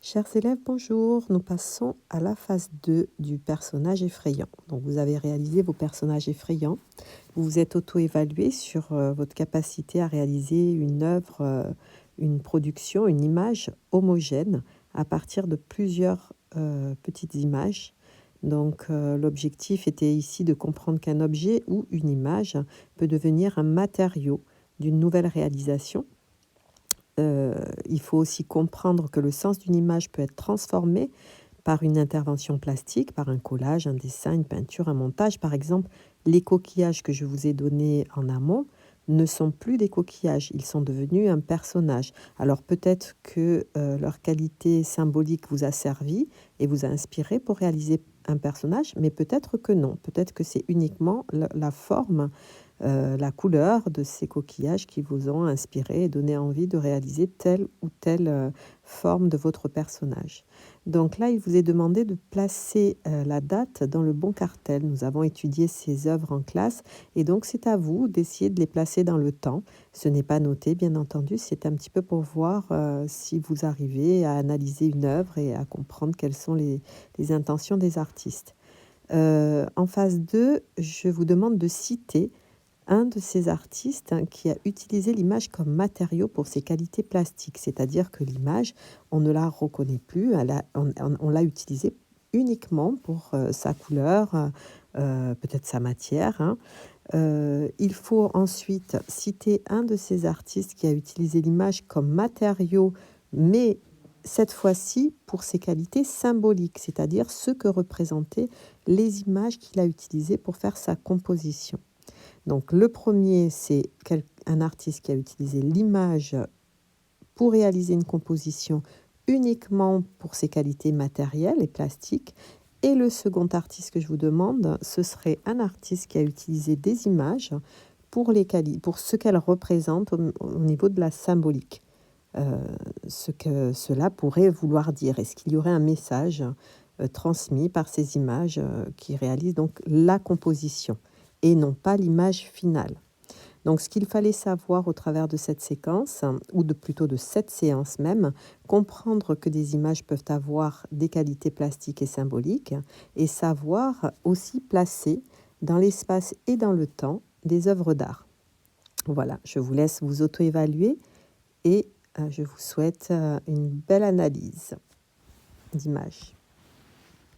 Chers élèves, bonjour. Nous passons à la phase 2 du personnage effrayant. Donc, vous avez réalisé vos personnages effrayants. Vous vous êtes auto-évalué sur votre capacité à réaliser une œuvre, une production, une image homogène à partir de plusieurs petites images. Donc, l'objectif était ici de comprendre qu'un objet ou une image peut devenir un matériau d'une nouvelle réalisation. Il faut aussi comprendre que le sens d'une image peut être transformé par une intervention plastique, par un collage, un dessin, une peinture, un montage. Par exemple, les coquillages que je vous ai donnés en amont ne sont plus des coquillages, ils sont devenus un personnage. Alors peut-être que leur qualité symbolique vous a servi et vous a inspiré pour réaliser un personnage, mais peut-être que non. Peut-être que c'est uniquement la forme, la couleur de ces coquillages qui vous ont inspiré et donné envie de réaliser telle ou telle forme de votre personnage. Donc là, il vous est demandé de placer la date dans le bon cartel. Nous avons étudié ces œuvres en classe et donc c'est à vous d'essayer de les placer dans le temps. Ce n'est pas noté, bien entendu, c'est un petit peu pour voir si vous arrivez à analyser une œuvre et à comprendre quelles sont les intentions des artistes. En phase 2, je vous demande de citer un de ces artistes qui a utilisé l'image comme matériau pour ses qualités plastiques, c'est-à-dire que l'image, on ne la reconnaît plus, on l'a utilisée uniquement pour sa couleur, peut-être sa matière, hein. Il faut ensuite citer un de ces artistes qui a utilisé l'image comme matériau, mais cette fois-ci pour ses qualités symboliques, c'est-à-dire ce que représentaient les images qu'il a utilisées pour faire sa composition. Donc le premier, c'est un artiste qui a utilisé l'image pour réaliser une composition uniquement pour ses qualités matérielles et plastiques. Et le second artiste que je vous demande, ce serait un artiste qui a utilisé des images pour ce qu'elles représentent au niveau de la symbolique. Ce que cela pourrait vouloir dire. Est-ce qu'il y aurait un message transmis par ces images qui réalisent donc la composition et non pas l'image finale. Donc ce qu'il fallait savoir au travers de cette séquence, ou plutôt de cette séance même, comprendre que des images peuvent avoir des qualités plastiques et symboliques, et savoir aussi placer dans l'espace et dans le temps des œuvres d'art. Voilà, je vous laisse vous auto-évaluer et je vous souhaite une belle analyse d'images.